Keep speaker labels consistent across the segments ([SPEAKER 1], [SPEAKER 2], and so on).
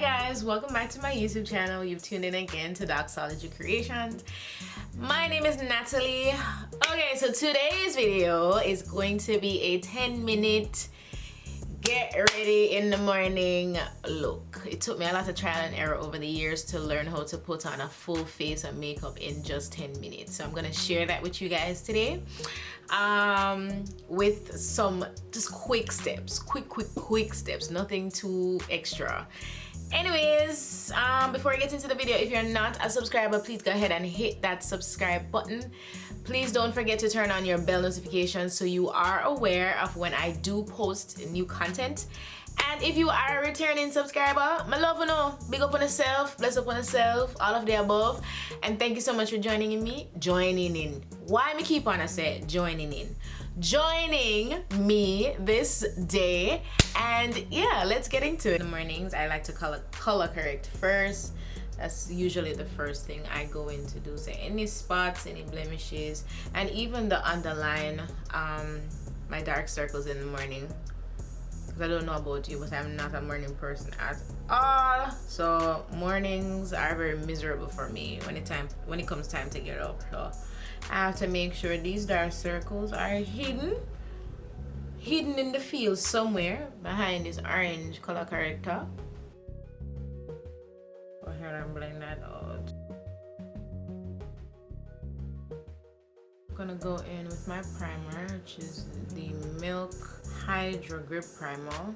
[SPEAKER 1] guys, welcome back to my YouTube channel. You've tuned in again to Doxology Creations. My name is Natalie. Okay, so today's video is going to be a 10-minute get ready in the morning look. It took me a lot of trial and error over the years to learn how to put on a full face of makeup in just 10 minutes. So I'm gonna share that with you guys today with some just quick steps, quick steps, nothing too extra. Anyways, before I get into the video, if you're not a subscriber, please go ahead and hit that subscribe button. Please don't forget to turn on your bell notifications so you are aware of when I do post new content. And if you are a returning subscriber, my love, you know, big up on yourself, bless up on yourself, all of the above. And thank you so much for joining in. Why me keep on I say joining me this day. And yeah, let's get into it. In the mornings, I like to color correct first. That's usually the first thing I go in to do. So any spots, any blemishes, and even the underline, my dark circles in the morning. I don't know about you, but I'm not a morning person at all. So mornings are very miserable for me when it comes time to get up. So I have to make sure these dark circles are hidden in the field somewhere behind this orange color corrector. Go ahead and blend that out. I'm gonna go in with my primer, which is the Milk Hydro Grip Primer.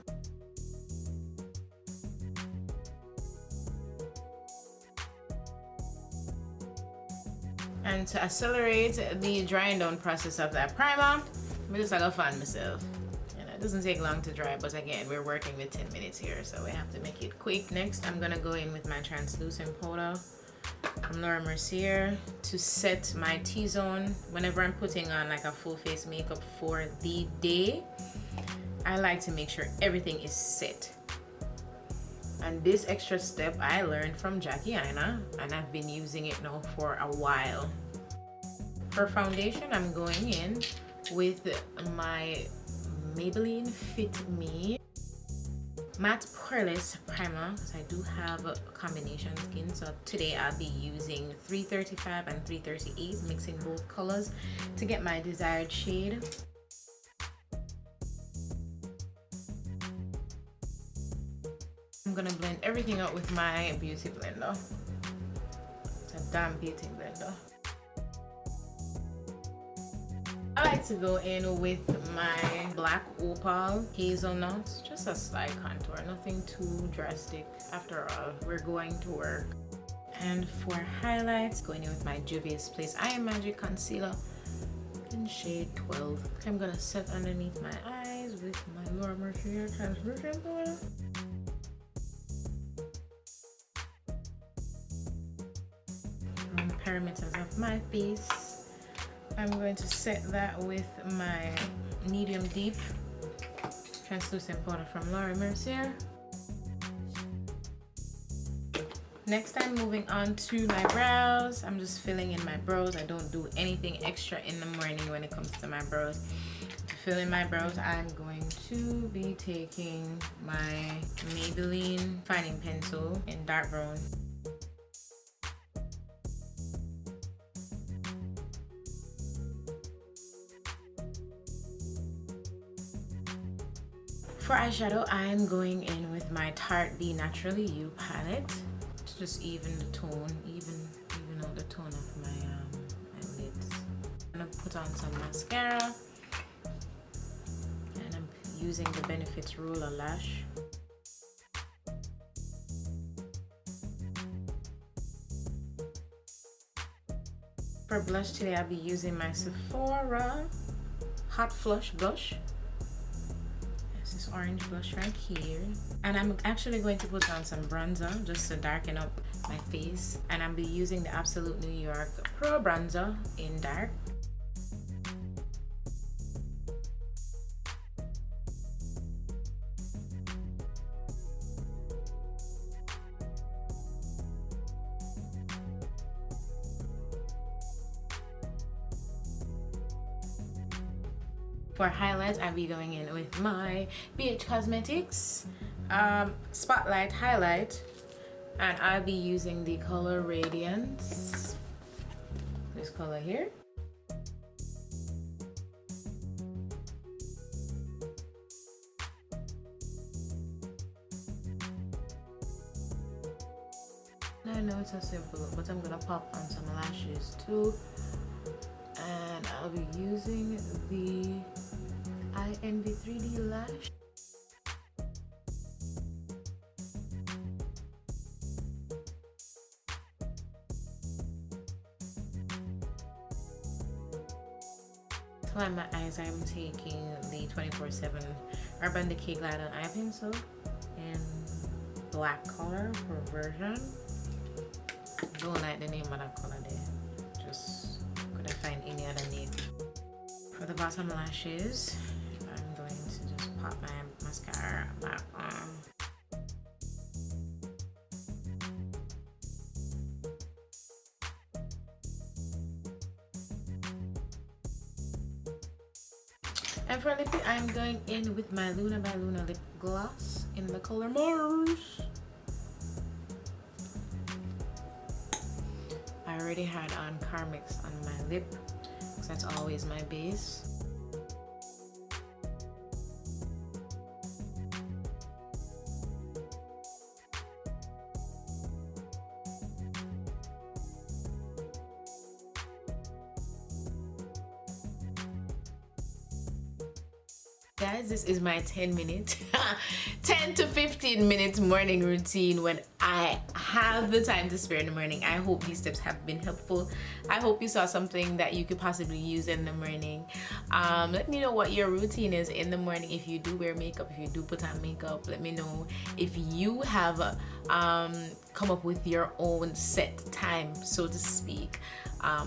[SPEAKER 1] And to accelerate the drying down process of that primer, I just like to fan myself. You know, it doesn't take long to dry, but again, we're working with 10 minutes here, so we have to make it quick. Next, I'm gonna go in with my translucent powder from Mercier to set my T-zone. Whenever I'm putting on like a full face makeup for the day, I like to make sure everything is set. And this extra step I learned from Jackie Aina, and I've been using it now for a while. For foundation, I'm going in with my Maybelline Fit Me Matte Poreless Primer, because I do have a combination skin. So today I'll be using 335 and 338, mixing both colors to get my desired shade. I'm gonna blend everything out with my beauty blender. It's a damn beauty blender. I like to go in with my black Opal Hazelnut, just a slight contour, nothing too drastic. After all, we're going to work. And for highlights, going in with my Juvia's Place Eye Magic Concealer in shade 12. I'm gonna set underneath my eyes with my Mercier translucent powder. Perimeters of my face, I'm going to set that with my medium deep translucent powder from Mercier. Next, I'm moving on to my brows. I'm just filling in my brows. I don't do anything extra in the morning when it comes to my brows. To fill in my brows, I'm going to be taking my Maybelline Fining Pencil in dark brown. For eyeshadow, I'm going in with my Tarte Be Naturally You palette to just even the tone, even out the tone of my lids. I'm gonna put on some mascara, and I'm using the Benefits Roller Lash. For blush today, I'll be using my Sephora Hot Flush Blush. This orange blush right here, and I'm actually going to put on some bronzer just to darken up my face, and I'll be using the Absolute New York Pro Bronzer in dark. For highlights, I'll be going in with my BH Cosmetics Spotlight Highlight And I'll be using the color Radiance, this color here. I know it's a simple look, but I'm gonna pop on some lashes too. And I'll be using the INV 3D lash. To line my eyes, I'm taking the 24/7 Urban Decay Glide on Eye Pencil in black color, perversion. Don't like the name of that color there. Just couldn't find any other name. For the bottom lashes, I'm going to just pop my mascara back on. And for lippy, I'm going in with my Luna by Luna lip gloss in the color Mars. I already had on Carmix on my lip because that's always my base. Guys, this is my 10 to 15 minutes morning routine when I have the time to spare in the morning. I hope these tips have been helpful. I hope you saw something that you could possibly use in the morning. Let me know what your routine is in the morning. If you do wear makeup, if you do put on makeup, let me know. If you have come up with your own set time, so to speak,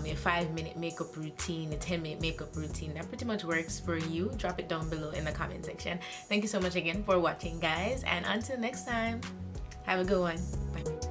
[SPEAKER 1] your 5-minute makeup routine, a 10-minute makeup routine that pretty much works for you, drop it down below in the comment section. Thank you so much again for watching, guys, and until next time, have a good one. Bye.